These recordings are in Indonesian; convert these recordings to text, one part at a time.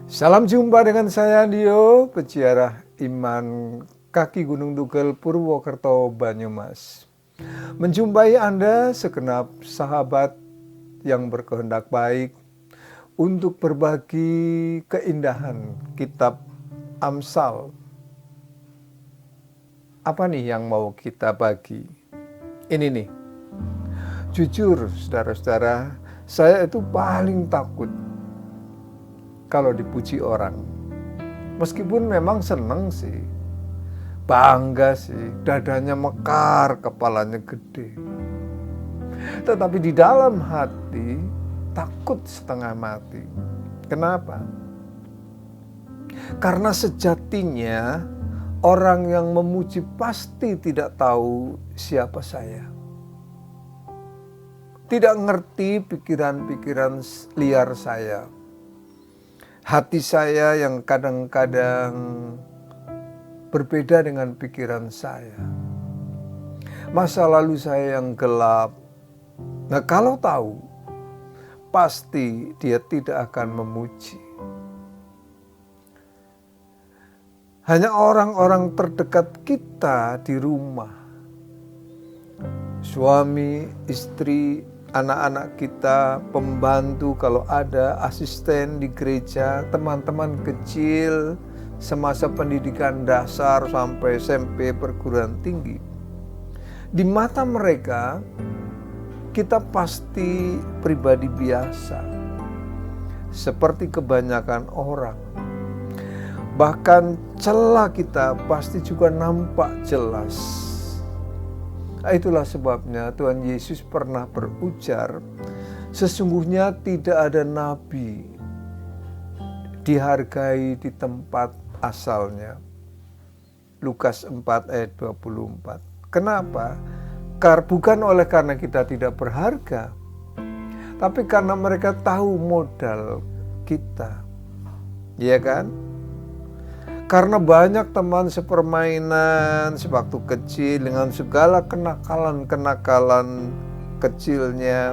Salam jumpa dengan saya Dio, peziarah iman kaki Gunung Tugel Purwokerto Banyumas. Menjumpai Anda segenap sahabat yang berkehendak baik untuk berbagi keindahan kitab Amsal. Apa nih yang mau kita bagi? Ini nih, jujur saudara-saudara, saya itu paling takut kalau dipuji orang. Meskipun memang seneng sih, bangga sih, dadanya mekar, kepalanya gede. Tetapi di dalam hati takut setengah mati. Kenapa? Karena sejatinya orang yang memuji pasti tidak tahu siapa saya. Tidak ngerti pikiran-pikiran liar saya. Hati saya yang kadang-kadang berbeda dengan pikiran saya. Masa lalu saya yang gelap. Nah, kalau tahu, pasti dia tidak akan memuji. Hanya orang-orang terdekat kita di rumah, suami, istri, anak-anak kita, pembantu kalau ada, asisten di gereja, teman-teman kecil semasa pendidikan dasar sampai SMP perguruan tinggi. Di mata mereka, kita pasti pribadi biasa, seperti kebanyakan orang. Bahkan celah kita pasti juga nampak jelas. Itulah sebabnya Tuhan Yesus pernah berujar, sesungguhnya tidak ada nabi dihargai di tempat asalnya. Lukas 4 ayat 24. Kenapa? Bukan oleh karena kita tidak berharga, tapi karena mereka tahu modal kita. Iya kan? Karena banyak teman sepermainan sewaktu kecil dengan segala kenakalan-kenakalan kecilnya.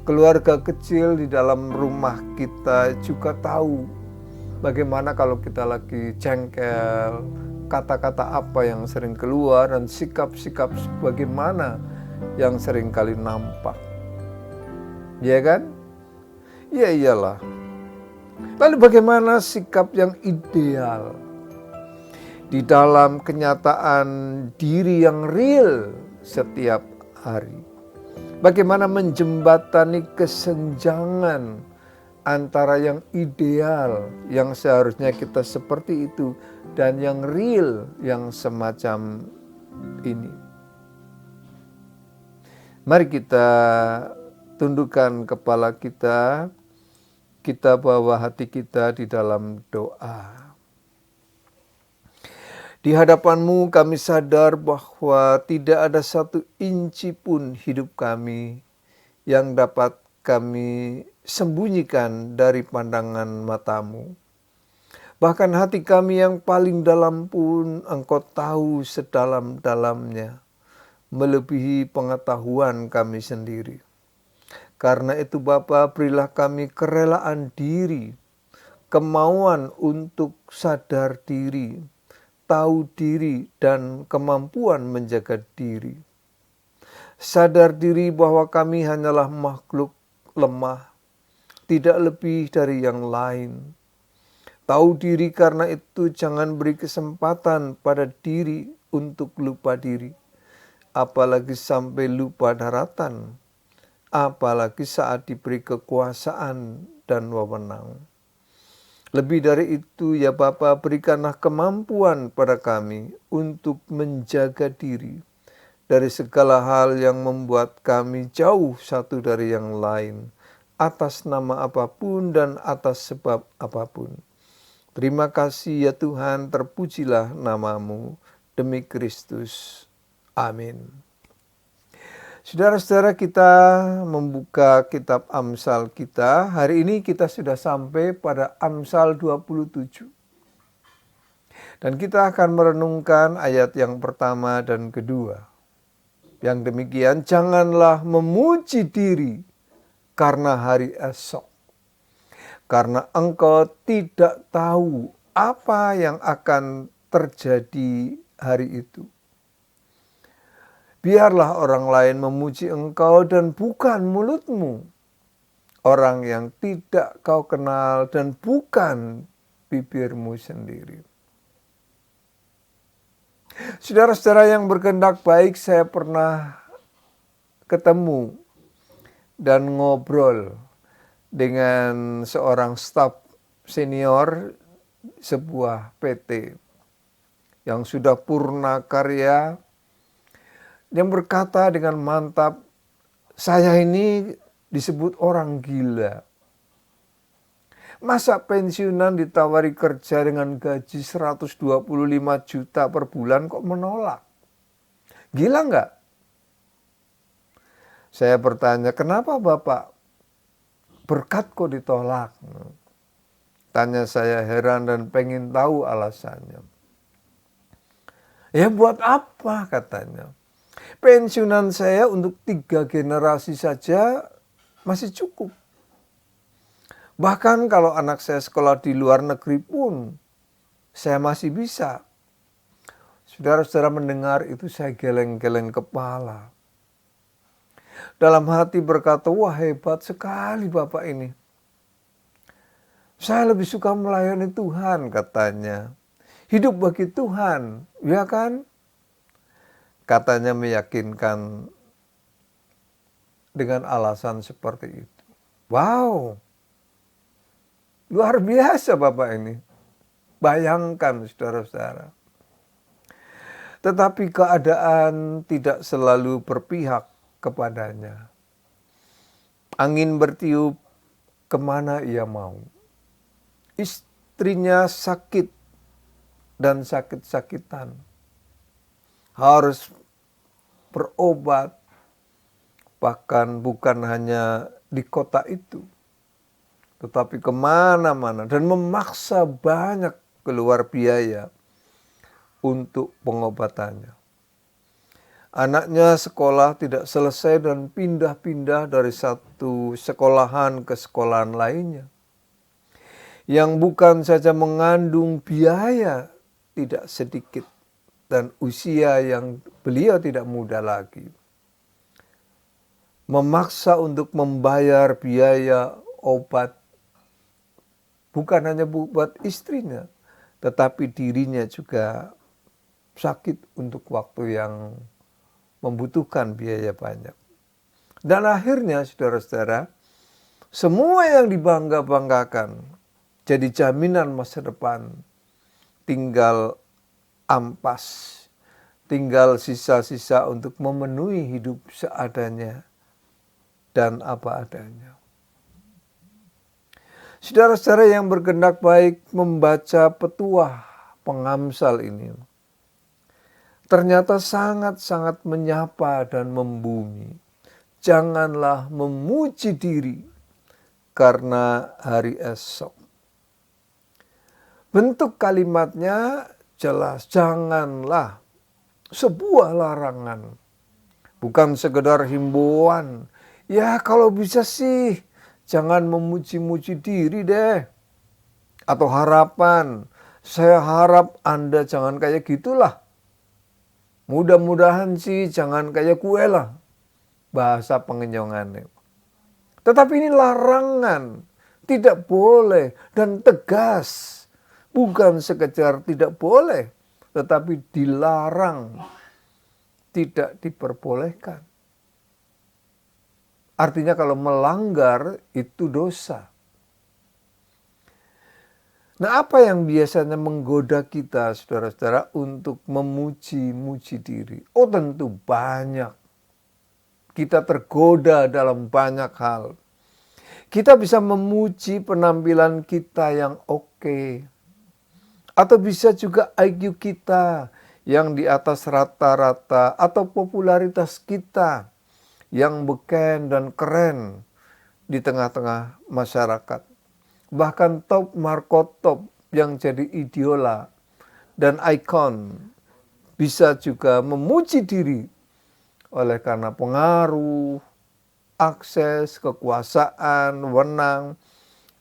Keluarga kecil di dalam rumah kita juga tahu bagaimana kalau kita lagi jengkel, kata-kata apa yang sering keluar dan sikap-sikap bagaimana yang sering kali nampak. Iya kan? Iya iyalah. Lalu bagaimana sikap yang ideal? Di dalam kenyataan diri yang real setiap hari. Bagaimana menjembatani kesenjangan antara yang ideal, yang seharusnya kita seperti itu, dan yang real, yang semacam ini. Mari kita tundukkan kepala kita bawa hati kita di dalam doa. Di hadapan-Mu kami sadar bahwa tidak ada satu inci pun hidup kami yang dapat kami sembunyikan dari pandangan mata-Mu. Bahkan hati kami yang paling dalam pun Engkau tahu sedalam-dalamnya, melebihi pengetahuan kami sendiri. Karena itu Bapa, berilah kami kerelaan diri, kemauan untuk sadar diri, tahu diri, dan kemampuan menjaga diri. Sadar diri bahwa kami hanyalah makhluk lemah, tidak lebih dari yang lain. Tahu diri karena itu jangan beri kesempatan pada diri untuk lupa diri, apalagi sampai lupa daratan, apalagi saat diberi kekuasaan dan wewenang. Lebih dari itu ya Bapa, berikanlah kemampuan pada kami untuk menjaga diri dari segala hal yang membuat kami jauh satu dari yang lain, atas nama apapun dan atas sebab apapun. Terima kasih ya Tuhan, terpujilah nama-Mu, demi Kristus. Amin. Saudara-saudara, kita membuka kitab Amsal kita. Hari ini kita sudah sampai pada Amsal 27. Dan kita akan merenungkan ayat yang pertama dan kedua. Yang demikian, janganlah memuji diri karena hari esok. karena engkau tidak tahu apa yang akan terjadi hari itu. Biarlah orang lain memuji engkau dan bukan mulutmu, orang yang tidak kau kenal dan bukan bibirmu sendiri. Saudara-saudara yang berkehendak baik, saya pernah ketemu dan ngobrol dengan seorang staf senior sebuah PT yang sudah purna karya, yang berkata dengan mantap, saya ini disebut orang gila. Masa pensiunan ditawari kerja dengan gaji 125 juta per bulan kok menolak? Gila nggak? Saya bertanya, kenapa Bapak? Berkat kok ditolak? Tanya saya heran dan pengen tahu alasannya. Ya buat apa katanya? Pensiunan saya untuk 3 generasi saja masih cukup. Bahkan kalau anak saya sekolah di luar negeri pun saya masih bisa. Saudara-saudara mendengar itu saya geleng-geleng kepala. Dalam hati berkata, wah hebat sekali Bapak ini. Saya lebih suka melayani Tuhan katanya. Hidup bagi Tuhan, ya kan? Katanya meyakinkan dengan alasan seperti itu. Wow, luar biasa Bapak ini. Bayangkan saudara-saudara. Tetapi keadaan tidak selalu berpihak kepadanya. Angin bertiup kemana ia mau. Istrinya sakit dan sakit-sakitan. Harus berobat, bahkan bukan hanya di kota itu, tetapi kemana-mana, dan memaksa banyak keluar biaya untuk pengobatannya. Anaknya sekolah tidak selesai dan pindah-pindah dari satu sekolahan ke sekolahan lainnya, yang bukan saja mengandung biaya tidak sedikit, dan usia yang beliau tidak muda lagi. Memaksa untuk membayar biaya obat bukan hanya buat istrinya, tetapi dirinya juga sakit untuk waktu yang membutuhkan biaya banyak. Dan akhirnya saudara-saudara, semua yang dibangga-banggakan jadi jaminan masa depan tinggal ampas, tinggal sisa-sisa untuk memenuhi hidup seadanya dan apa adanya. Saudara-saudara yang berkehendak baik membaca petuah pengamsal ini, ternyata sangat-sangat menyapa dan membumi. Janganlah memuji diri karena hari esok. Bentuk kalimatnya jelas, janganlah, sebuah larangan. Bukan sekedar himbauan. Ya kalau bisa sih jangan memuji-muji diri deh. Atau harapan, saya harap Anda jangan kayak gitulah. Mudah-mudahan sih jangan kayak gue lah. Bahasa pengenyongannya. Tetapi ini larangan, tidak boleh dan tegas. Bukan sekedar tidak boleh, tetapi dilarang, tidak diperbolehkan. Artinya kalau melanggar itu dosa. Nah, apa yang biasanya menggoda kita, saudara-saudara, untuk memuji-muji diri? Oh, tentu banyak. Kita tergoda dalam banyak hal. Kita bisa memuji penampilan kita yang oke. Atau bisa juga IQ kita yang di atas rata-rata, atau popularitas kita yang beken dan keren di tengah-tengah masyarakat. Bahkan top markotop yang jadi idola dan ikon bisa juga memuji diri oleh karena pengaruh, akses, kekuasaan, wewenang,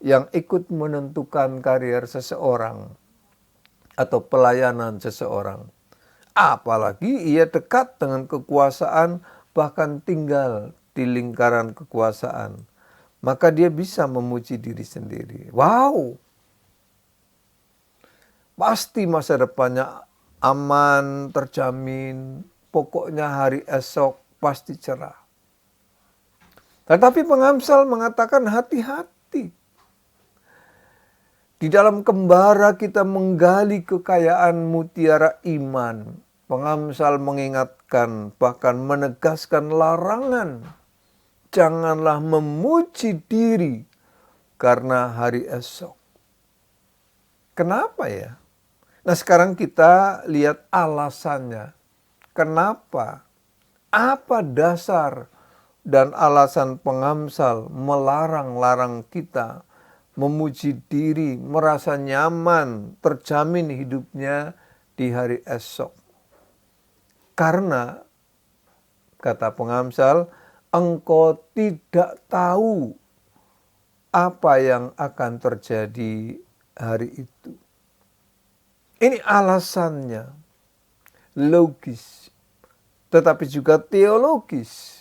yang ikut menentukan karier seseorang atau pelayanan seseorang. Apalagi ia dekat dengan kekuasaan, bahkan tinggal di lingkaran kekuasaan. Maka dia bisa memuji diri sendiri. Wow, pasti masa depannya aman, terjamin. Pokoknya hari esok pasti cerah. Tetapi pengamsal mengatakan hati-hati. Di dalam Kembara kita menggali kekayaan mutiara iman. Pengamsal mengingatkan, bahkan menegaskan larangan. Janganlah memuji diri karena hari esok. Kenapa ya? Nah, sekarang kita lihat alasannya. Kenapa? Apa dasar dan alasan pengamsal melarang-larang kita memuji diri, merasa nyaman, terjamin hidupnya di hari esok? Karena, kata pengamsal, engkau tidak tahu apa yang akan terjadi hari itu. Ini alasannya, logis, tetapi juga teologis.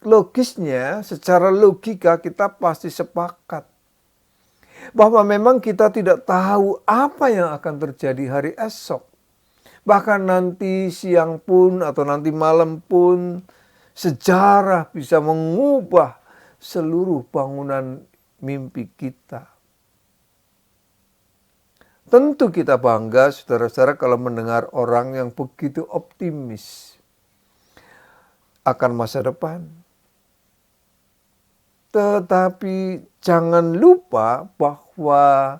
Logisnya, secara logika kita pasti sepakat bahwa memang kita tidak tahu apa yang akan terjadi hari esok. Bahkan nanti siang pun atau nanti malam pun sejarah bisa mengubah seluruh bangunan mimpi kita. Tentu kita bangga, saudara-saudara, kalau mendengar orang yang begitu optimis akan masa depan. Tetapi jangan lupa bahwa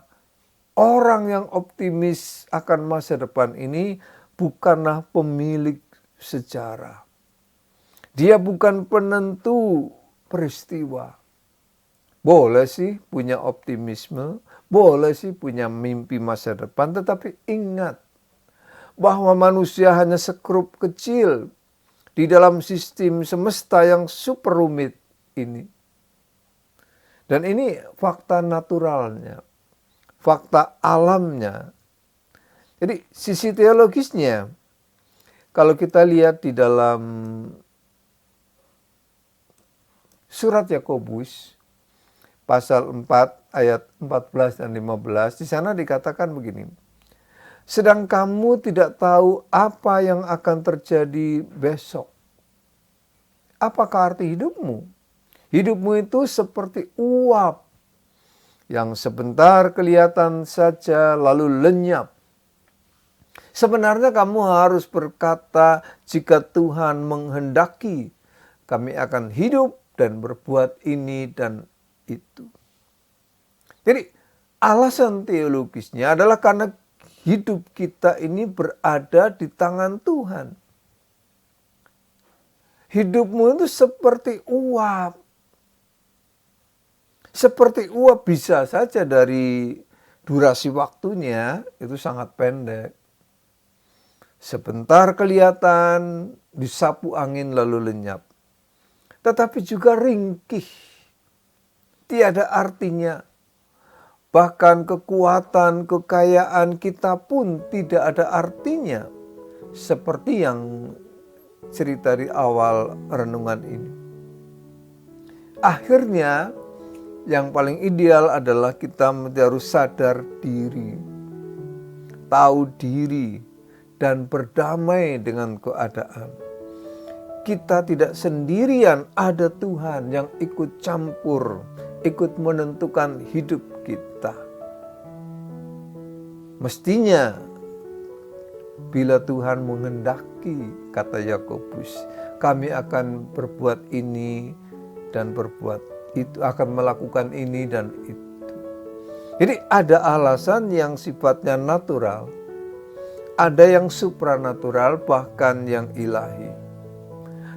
orang yang optimis akan masa depan ini bukanlah pemilik sejarah. Dia bukan penentu peristiwa. Boleh sih punya optimisme, boleh sih punya mimpi masa depan, tetapi ingat bahwa manusia hanya sekrup kecil di dalam sistem semesta yang super rumit ini. Dan ini fakta naturalnya, fakta alamnya. Jadi sisi teologisnya, kalau kita lihat di dalam surat Yakobus pasal 4 ayat 14 dan 15, di sana dikatakan begini. Sedang kamu tidak tahu apa yang akan terjadi besok. Apakah arti hidupmu? Hidupmu itu seperti uap yang sebentar kelihatan saja lalu lenyap. Sebenarnya kamu harus berkata, jika Tuhan menghendaki, kami akan hidup dan berbuat ini dan itu. Jadi alasan teologisnya adalah karena hidup kita ini berada di tangan Tuhan. Hidupmu itu seperti uap. Seperti uap bisa saja dari durasi waktunya itu sangat pendek. Sebentar kelihatan, disapu angin lalu lenyap. Tetapi juga ringkih. Tiada artinya. Bahkan kekuatan, kekayaan kita pun tidak ada artinya. Seperti yang cerita di awal renungan ini. Akhirnya, yang paling ideal adalah kita harus sadar diri, tahu diri, dan berdamai dengan keadaan. Kita tidak sendirian, ada Tuhan yang ikut campur, ikut menentukan hidup kita. Mestinya, bila Tuhan menghendaki, kata Yakobus, kami akan berbuat ini dan berbuat itu, akan melakukan ini dan itu. Jadi ada alasan yang sifatnya natural, ada yang supranatural, bahkan yang ilahi.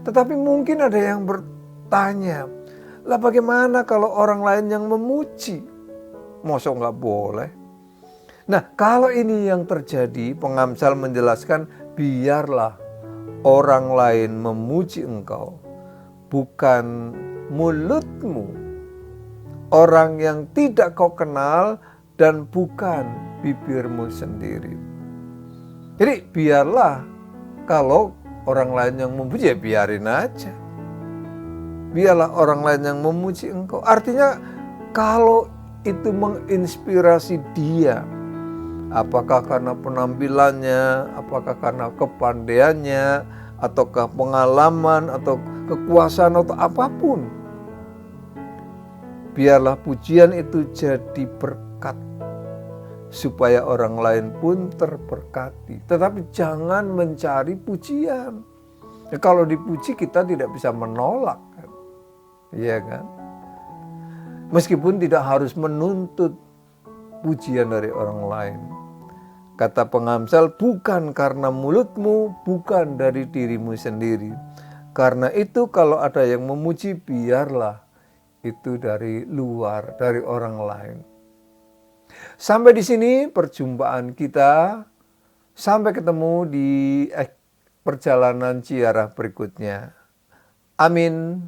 Tetapi mungkin ada yang bertanya, lah bagaimana kalau orang lain yang memuji? Masa nggak boleh? Nah, kalau ini yang terjadi, pengamsal menjelaskan, biarlah orang lain memuji engkau, bukan mulutmu. orang yang tidak kau kenal dan bukan bibirmu sendiri. Jadi biarlah kalau orang lain yang memuji, ya biarin aja. Biarlah orang lain yang memuji engkau. Artinya kalau itu menginspirasi dia, apakah karena penampilannya, apakah karena kepandaiannya, ataukah pengalaman, atau kekuasaan, atau apapun, biarlah pujian itu jadi berkat, supaya orang lain pun terberkati. Tetapi jangan mencari pujian. Ya, kalau dipuji kita tidak bisa menolak, kan? Iya kan? Meskipun tidak harus menuntut pujian dari orang lain. Kata pengamsal, bukan karena mulutmu, bukan dari dirimu sendiri. Karena itu kalau ada yang memuji, biarlah itu dari luar, dari orang lain. Sampai di sini perjumpaan kita. Sampai ketemu di perjalanan ziarah berikutnya. Amin.